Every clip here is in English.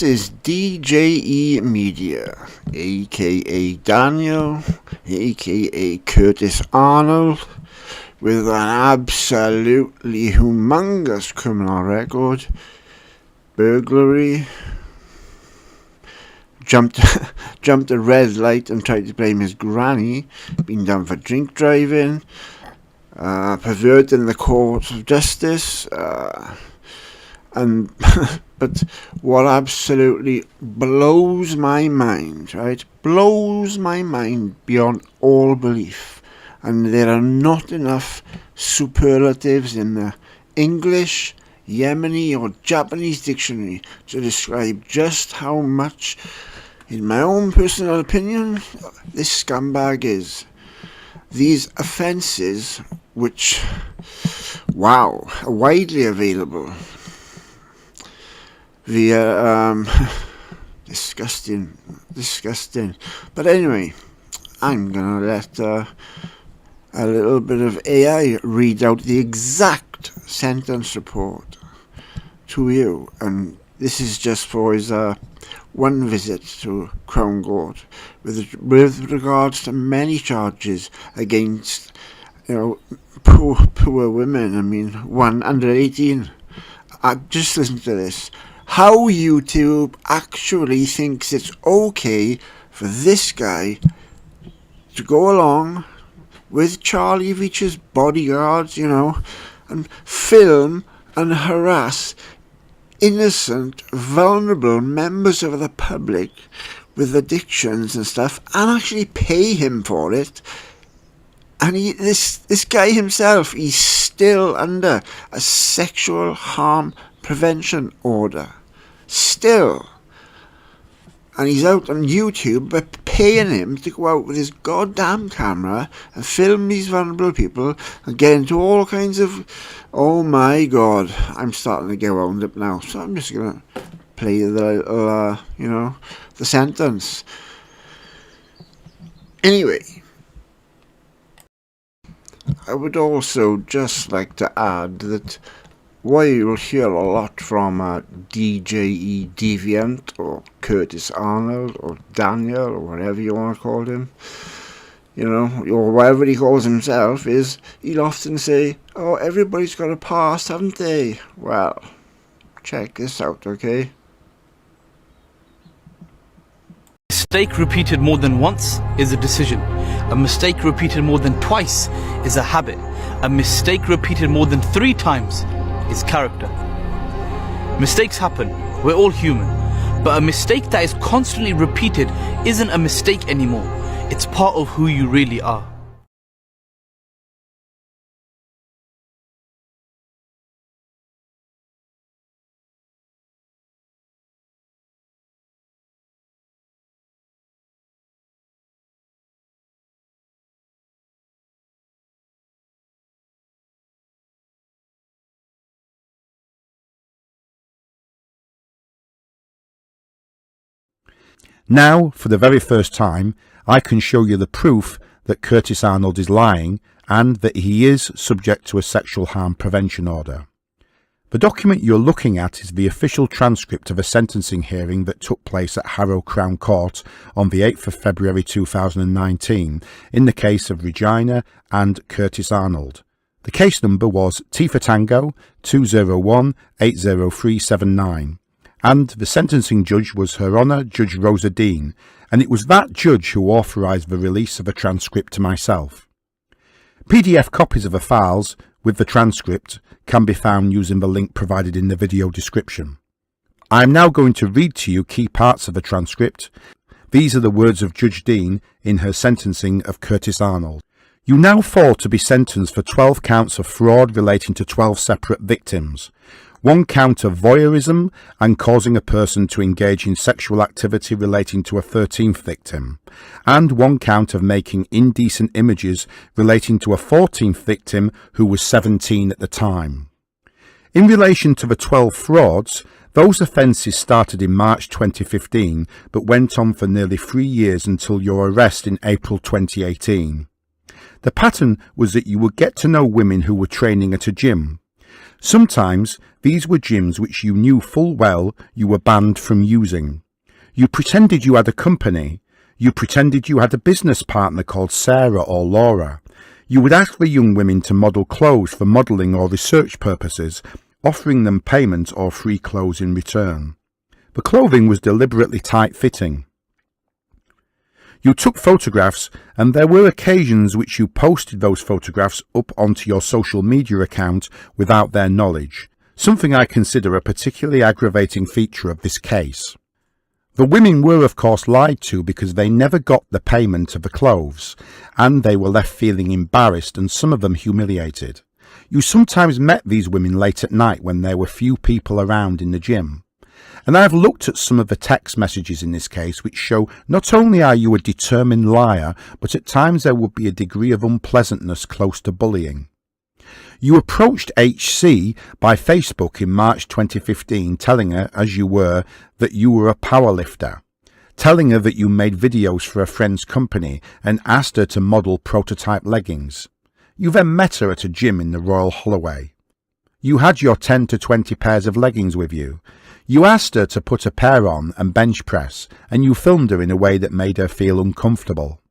This is DJE Media, aka Daniel, aka Curtis Arnold, with an absolutely humongous criminal record, burglary, jumped a red light and tried to blame his granny, been done for drink driving, perverting the courts of justice, and but what absolutely blows my mind, right? Blows my mind beyond all belief. And there are not enough superlatives in the English, Yemeni or Japanese dictionary to describe just how much, in my own personal opinion, this scumbag is. These offences, which, wow, are widely available via disgusting. But anyway, I'm gonna let a little bit of AI read out the exact sentence report to you, and this is just for his one visit to Crown Court with regards to many charges against poor women. I mean, one under 18. Just listen to this. How YouTube actually thinks it's okay for this guy to go along with Charlie Veitch's bodyguards, and film and harass innocent, vulnerable members of the public with addictions and stuff, and actually pay him for it. And this guy himself, he's still under a sexual harm prevention order. Still. And he's out on YouTube by paying him to go out with his goddamn camera and film these vulnerable people and get into all kinds of... Oh my god. I'm starting to get wound up now. So I'm just going to play the little, the sentence. Anyway. I would also just like to add that while you'll hear a lot from DJE Deviant or Curtis Arnold or Daniel or whatever you want to call him, or whatever he calls himself, is he'll often say, oh, everybody's got a past, haven't they? Well, check this out, okay? A mistake repeated more than once is a decision. A mistake repeated more than twice is a habit. A mistake repeated more than 3 times is character. Mistakes happen, we're all human, but a mistake that is constantly repeated isn't a mistake anymore. It's part of who you really are. Now, for the very first time, I can show you the proof that Curtis Arnold is lying and that he is subject to a sexual harm prevention order. The document you're looking at is the official transcript of a sentencing hearing that took place at Harrow Crown Court on the 8th of February 2019 in the case of Regina and Curtis Arnold. The case number was T for Tango 201 80379. And the sentencing judge was Her Honour Judge Rosa Dean, and it was that judge who authorised the release of a transcript to myself. PDF copies of the files with the transcript can be found using the link provided in the video description. I am now going to read to you key parts of the transcript. These are the words of Judge Dean in her sentencing of Curtis Arnold. You now fall to be sentenced for 12 counts of fraud relating to 12 separate victims. 1 count of voyeurism and causing a person to engage in sexual activity relating to a 13th victim, and 1 count of making indecent images relating to a 14th victim who was 17 at the time. In relation to the 12 frauds, those offences started in March 2015 but went on for nearly 3 years until your arrest in April 2018. The pattern was that you would get to know women who were training at a gym. Sometimes these were gyms which you knew full well you were banned from using. You pretended you had a company. You pretended you had a business partner called Sarah or Laura. You would ask the young women to model clothes for modelling or research purposes, offering them payment or free clothes in return. The clothing was deliberately tight-fitting. You took photographs, and there were occasions which you posted those photographs up onto your social media account without their knowledge, something I consider a particularly aggravating feature of this case. The women were of course lied to because they never got the payment of the clothes, and they were left feeling embarrassed and some of them humiliated. You sometimes met these women late at night when there were few people around in the gym. And I've looked at some of the text messages in this case which show not only are you a determined liar, but at times there would be a degree of unpleasantness close to bullying. You approached HC by Facebook in March 2015 telling her, as you were, that you were a powerlifter, telling her that you made videos for a friend's company and asked her to model prototype leggings. You then met her at a gym in the Royal Holloway. You had your 10 to 20 pairs of leggings with you. You asked her to put a pair on and bench press, and you filmed her in a way that made her feel uncomfortable.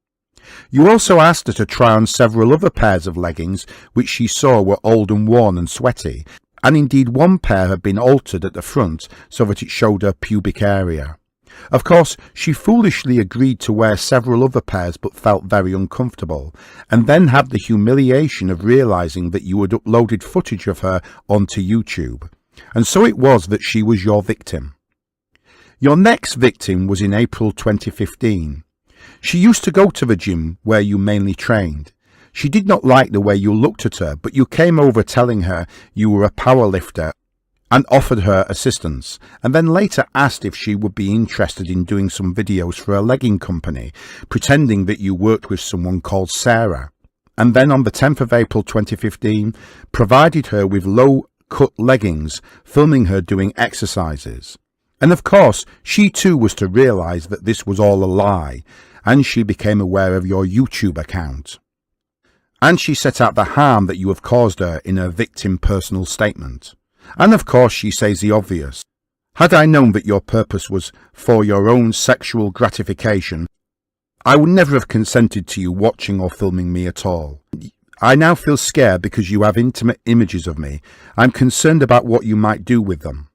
You also asked her to try on several other pairs of leggings which she saw were old and worn and sweaty, and indeed one pair had been altered at the front so that it showed her pubic area. Of course, she foolishly agreed to wear several other pairs but felt very uncomfortable, and then had the humiliation of realising that you had uploaded footage of her onto YouTube. And so it was that she was your victim. Your next victim was in April 2015. She used to go to the gym where you mainly trained. She did not like the way you looked at her, but you came over telling her you were a powerlifter and offered her assistance, and then later asked if she would be interested in doing some videos for a legging company, pretending that you worked with someone called Sarah. And then on the 10th of April 2015, provided her with low-cut leggings, filming her doing exercises. And of course, she too was to realise that this was all a lie, and she became aware of your YouTube account. And she set out the harm that you have caused her in her victim personal statement. And of course she says the obvious. Had I known that your purpose was for your own sexual gratification, I would never have consented to you watching or filming me at all. I now feel scared because you have intimate images of me. I'm concerned about what you might do with them.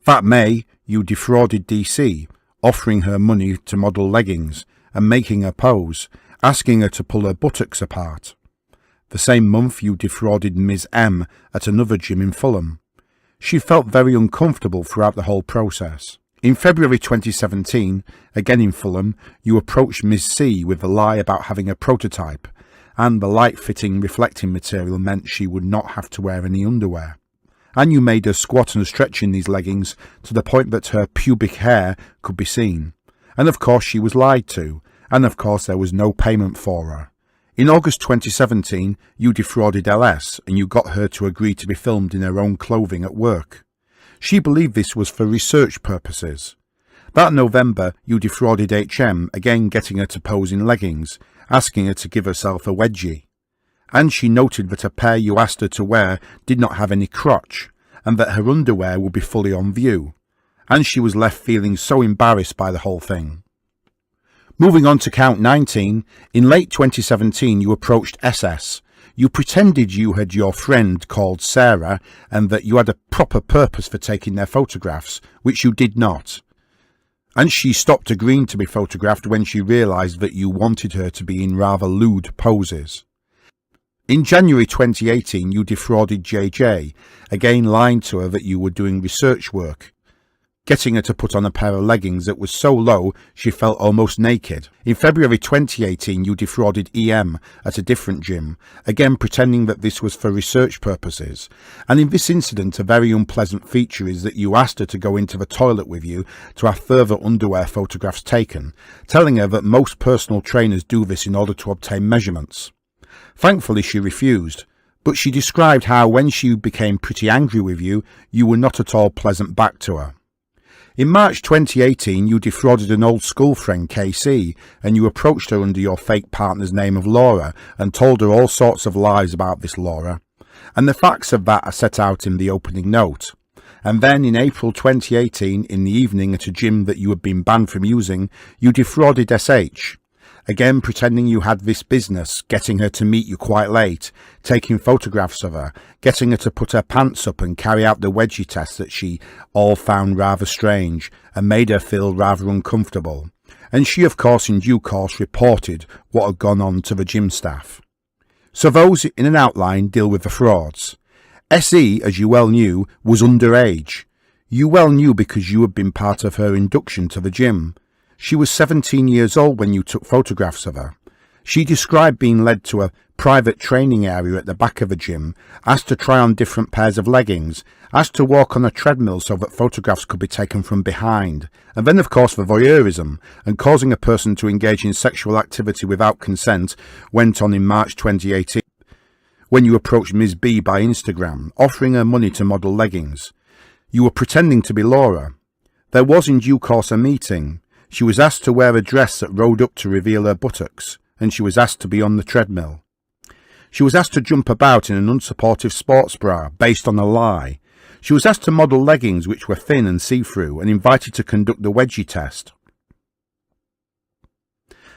That May, you defrauded DC, offering her money to model leggings and making her pose, asking her to pull her buttocks apart. The same month you defrauded Ms. M at another gym in Fulham. She felt very uncomfortable throughout the whole process. In February 2017, again in Fulham, you approached Ms. C with the lie about having a prototype, and the light-fitting reflecting material meant she would not have to wear any underwear. And you made her squat and stretch in these leggings to the point that her pubic hair could be seen. And of course she was lied to, and of course there was no payment for her. In August 2017, you defrauded LS, and you got her to agree to be filmed in her own clothing at work. She believed this was for research purposes. That November, you defrauded HM, again getting her to pose in leggings, asking her to give herself a wedgie. And she noted that a pair you asked her to wear did not have any crotch, and that her underwear would be fully on view. And she was left feeling so embarrassed by the whole thing. Moving on to count 19, in late 2017 you approached SS. You pretended you had your friend called Sarah and that you had a proper purpose for taking their photographs, which you did not. And she stopped agreeing to be photographed when she realised that you wanted her to be in rather lewd poses. In January 2018 you defrauded JJ, again lying to her that you were doing research work, getting her to put on a pair of leggings that was so low she felt almost naked. In February 2018 you defrauded EM at a different gym, again pretending that this was for research purposes. And in this incident a very unpleasant feature is that you asked her to go into the toilet with you to have further underwear photographs taken, telling her that most personal trainers do this in order to obtain measurements. Thankfully she refused, but she described how when she became pretty angry with you, you were not at all pleasant back to her. In March 2018 you defrauded an old school friend KC, and you approached her under your fake partner's name of Laura and told her all sorts of lies about this Laura. and the facts of that are set out in the opening note. And then in April 2018, in the evening at a gym that you had been banned from using, you defrauded SH. Again, pretending you had this business, getting her to meet you quite late, taking photographs of her, getting her to put her pants up and carry out the wedgie test that she all found rather strange and made her feel rather uncomfortable. And she, of course, in due course reported what had gone on to the gym staff. So those, in an outline, deal with the frauds. SE, as you well knew, was underage. You well knew because you had been part of her induction to the gym. She was 17 years old when you took photographs of her. She described being led to a private training area at the back of a gym, asked to try on different pairs of leggings, asked to walk on a treadmill so that photographs could be taken from behind, and then of course for voyeurism, and causing a person to engage in sexual activity without consent went on in March 2018. When you approached Ms. B by Instagram, offering her money to model leggings. You were pretending to be Laura. There was in due course a meeting. She was asked to wear a dress that rode up to reveal her buttocks, and she was asked to be on the treadmill. She was asked to jump about in an unsupportive sports bra, based on a lie. She was asked to model leggings which were thin and see-through, and invited to conduct the wedgie test.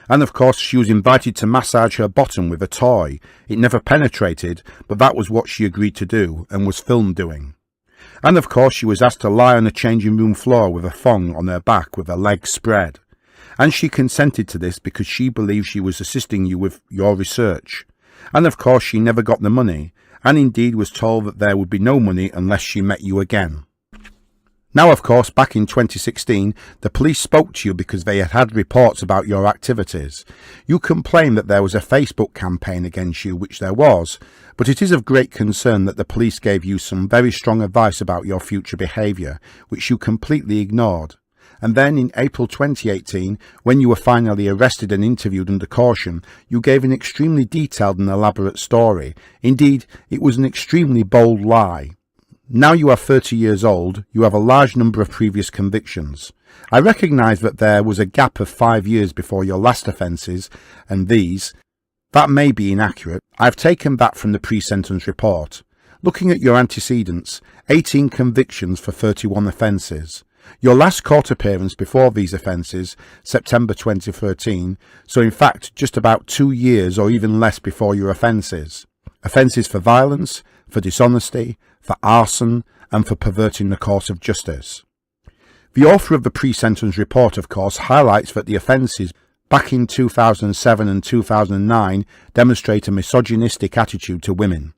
And of course she was invited to massage her bottom with a toy. It never penetrated, but that was what she agreed to do, and was filmed doing. And of course she was asked to lie on the changing room floor with a thong on her back with her legs spread. And she consented to this because she believed she was assisting you with your research. And of course she never got the money, and indeed was told that there would be no money unless she met you again. Now, of course, back in 2016, the police spoke to you because they had had reports about your activities. You complained that there was a Facebook campaign against you, which there was, but it is of great concern that the police gave you some very strong advice about your future behaviour, which you completely ignored. And then in April 2018, when you were finally arrested and interviewed under caution, you gave an extremely detailed and elaborate story. Indeed, it was an extremely bold lie. Now you are 30 years old, you have a large number of previous convictions. I recognise that there was a gap of 5 years before your last offences, and that may be inaccurate. I've taken that from the pre-sentence report. Looking at your antecedents, 18 convictions for 31 offences. Your last court appearance before these offences, September 2013, so in fact just about 2 years or even less before your offences. Offences for violence, for dishonesty, for arson, and for perverting the course of justice. The author of the pre-sentence report, of course, highlights that the offences back in 2007 and 2009 demonstrate a misogynistic attitude to women.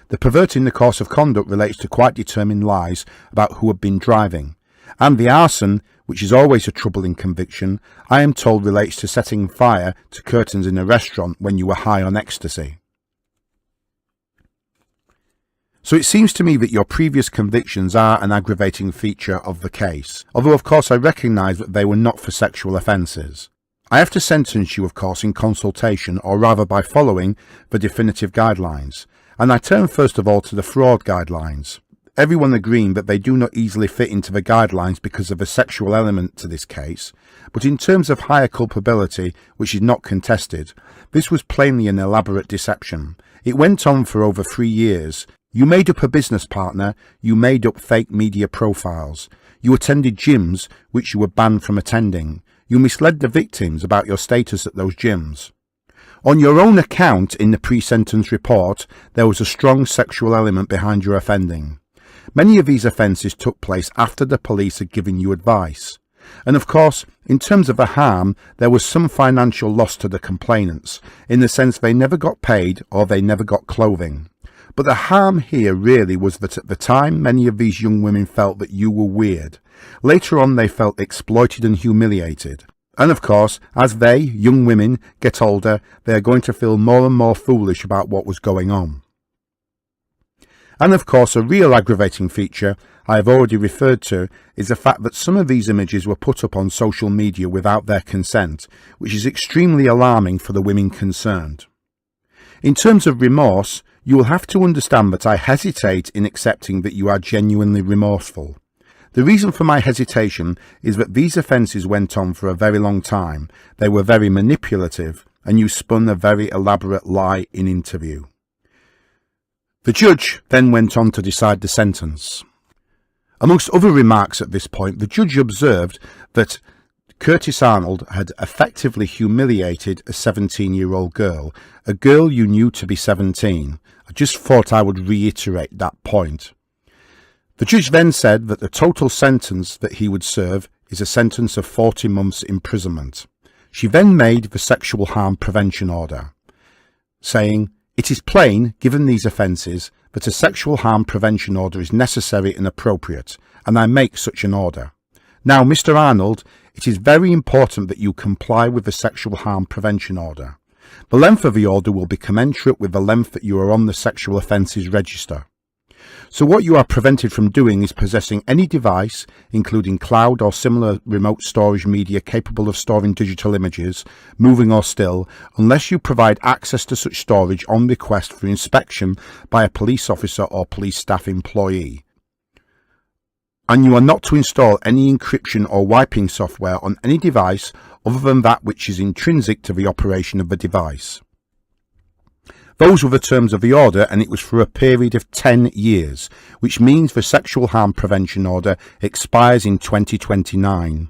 The perverting the course of conduct relates to quite determined lies about who had been driving. And the arson, which is always a troubling conviction, I am told relates to setting fire to curtains in a restaurant when you were high on ecstasy. So it seems to me that your previous convictions are an aggravating feature of the case, although of course I recognise that they were not for sexual offences. I have to sentence you, of course, in consultation, or rather by following the definitive guidelines, and I turn first of all to the fraud guidelines. Everyone agreeing that they do not easily fit into the guidelines because of a sexual element to this case, but in terms of higher culpability, which is not contested, this was plainly an elaborate deception. It went on for over 3 years. You made up a business partner, you made up fake media profiles, you attended gyms which you were banned from attending, you misled the victims about your status at those gyms. On your own account in the pre-sentence report, there was a strong sexual element behind your offending. Many of these offences took place after the police had given you advice. And of course, in terms of the harm, there was some financial loss to the complainants, in the sense they never got paid or they never got clothing. But the harm here really was that at the time many of these young women felt that you were weird. Later on they felt exploited and humiliated. And of course, as they, young women, get older, they are going to feel more and more foolish about what was going on. And of course, a real aggravating feature I have already referred to is the fact that some of these images were put up on social media without their consent, which is extremely alarming for the women concerned. In terms of remorse, you will have to understand that I hesitate in accepting that you are genuinely remorseful. The reason for my hesitation is that these offences went on for a very long time, they were very manipulative, and you spun a very elaborate lie in interview. The judge then went on to decide the sentence. Amongst other remarks at this point, the judge observed that Curtis Arnold had effectively humiliated a 17-year-old girl, a girl you knew to be 17. I just thought I would reiterate that point. The judge then said that the total sentence that he would serve is a sentence of 40 months imprisonment. She then made the sexual harm prevention order, saying, "It is plain, given these offences, that a sexual harm prevention order is necessary and appropriate, and I make such an order. Now, Mr. Arnold, it is very important that you comply with the sexual harm prevention order. The length of the order will be commensurate with the length that you are on the sexual offences register. So what you are prevented from doing is possessing any device, including cloud or similar remote storage media capable of storing digital images, moving or still, unless you provide access to such storage on request for inspection by a police officer or police staff employee. And you are not to install any encryption or wiping software on any device other than that which is intrinsic to the operation of the device." Those were the terms of the order, and it was for a period of 10 years, which means the sexual harm prevention order expires in 2029.